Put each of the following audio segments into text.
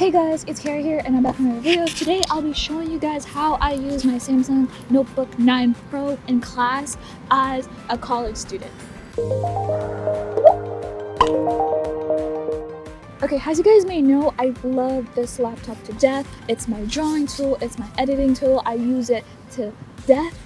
Hey guys, it's Carri here and I'm back with another video. Today I'll be showing you guys how I use my Samsung Notebook 9 Pro in class as a college student. Okay, as you guys may know, I love this laptop to death. It's my drawing tool, it's my editing tool. I use it to death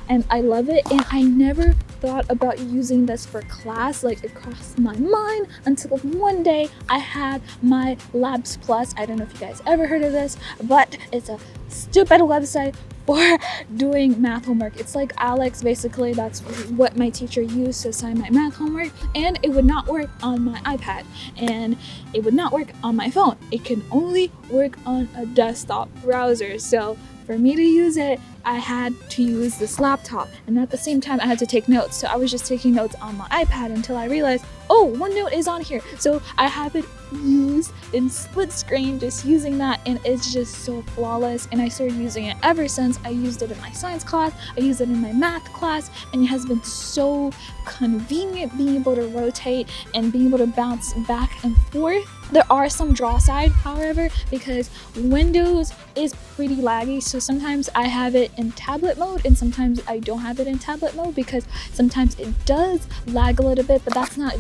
and I love it, and I never thought about using this for class. Like, it crossed my mind until one day I had my Labs Plus. I don't know if you guys ever heard of this, but it's a stupid website for doing math homework. It's like Alex, basically. That's what my teacher used to assign my math homework, and it would not work on my iPad and it would not work on my phone. It can only work on a desktop browser. So for me to use it, I had to use this laptop, and at the same time I had to take notes. So I was just taking notes on my iPad until I realized, oh, OneNote is on here. So I have it used in split screen, just using that, and it's just so flawless. And I started using it ever since. I used it in my science class, I used it in my math class, and it has been so convenient being able to rotate and being able to bounce back and forth. There are some drawsides, however, because Windows is pretty laggy. So sometimes I have it in tablet mode and sometimes I don't have it in tablet mode, because sometimes it does lag a little bit, but that's not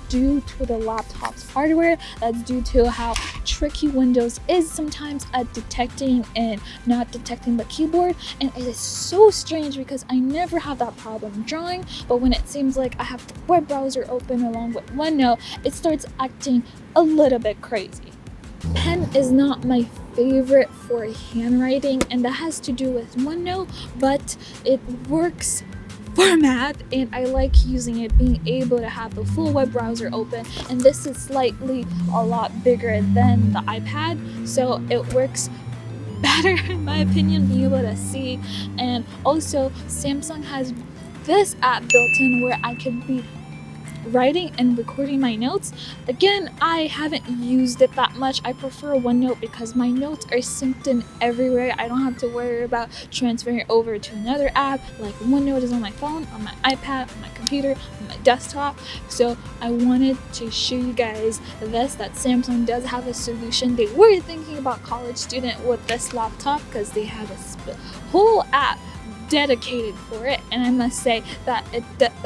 due to the laptop's hardware. That's due to how tricky Windows is sometimes at detecting and not detecting the keyboard. And it is so strange because I never have that problem drawing, but when it seems like I have the web browser open along with OneNote, it starts acting a little bit crazy. Pen is not my favorite for handwriting, and that has to do with OneNote, but it works for math, and I like using it, being able to have the full web browser open. And this is slightly a lot bigger than the iPad, so it works better in my opinion, being able to see. And also Samsung has this app built in where I can be writing and recording my notes. Again, I haven't used it that much. I prefer OneNote because my notes are synced in everywhere. I don't have to worry about transferring over to another app. Like, OneNote is on my phone, on my iPad, on my computer, on my desktop. So I wanted to show you guys this, that Samsung does have a solution. They were thinking about college student with this laptop because they have a whole app dedicated for it, and I must say that it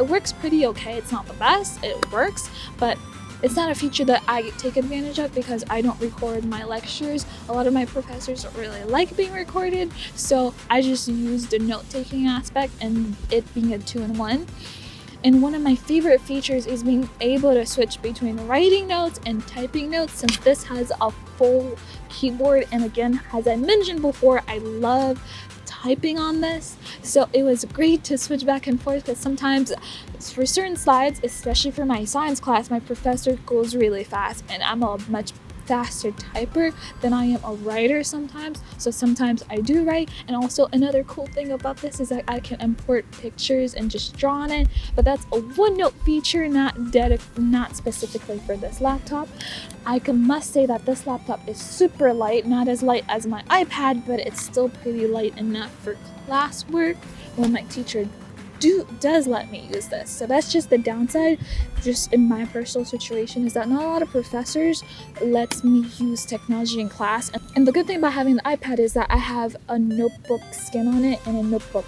works pretty okay. It's not the best, it works, but it's not a feature that I take advantage of because I don't record my lectures. A lot of my professors don't really like being recorded, so I just use the note-taking aspect and it being a 2-in-1. And one of my favorite features is being able to switch between writing notes and typing notes, since this has a full keyboard. And again, as I mentioned before, I love typing on this, so it was great to switch back and forth, because sometimes for certain slides, especially for my science class, my professor goes really fast and I'm a much faster typer than I am a writer sometimes. So sometimes I do write. And also another cool thing about this is that I can import pictures and just draw on it, but that's a OneNote feature, not specifically for this laptop. I must say that this laptop is super light, not as light as my iPad, but it's still pretty light enough for classwork when my teacher does let me use this. So that's just the downside, just in my personal situation, is that not a lot of professors lets me use technology in class. And the good thing about having the iPad is that I have a notebook skin on it and a notebook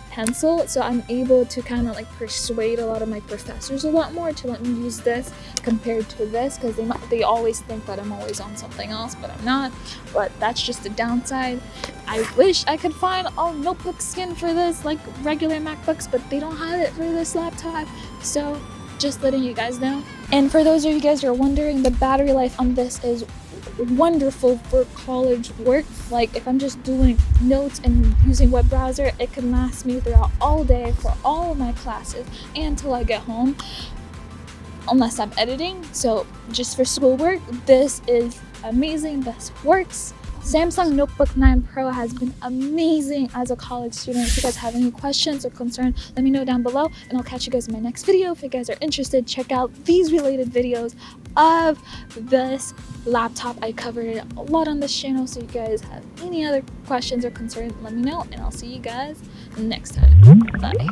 pencil, so I'm able to kind of like persuade a lot of my professors a lot more to let me use this compared to this, because they always think that I'm always on something else, but I'm not. But that's just the downside. I wish I could find a notebook skin for this like regular MacBooks, but they don't have it for this laptop, so just letting you guys know. And for those of you guys who are wondering, the battery life on this is wonderful for college work. Like, if I'm just doing notes and using web browser, it can last me throughout all day for all of my classes and until I get home, unless I'm editing. So just for schoolwork, this is amazing. This works. Samsung Notebook 9 Pro has been amazing as a college student. If you guys have any questions or concerns, let me know down below, and I'll catch you guys in my next video. If you guys are interested, check out these related videos of this laptop. I covered it a lot on this channel, so if you guys have any other questions or concerns, let me know, and I'll see you guys next time. Bye.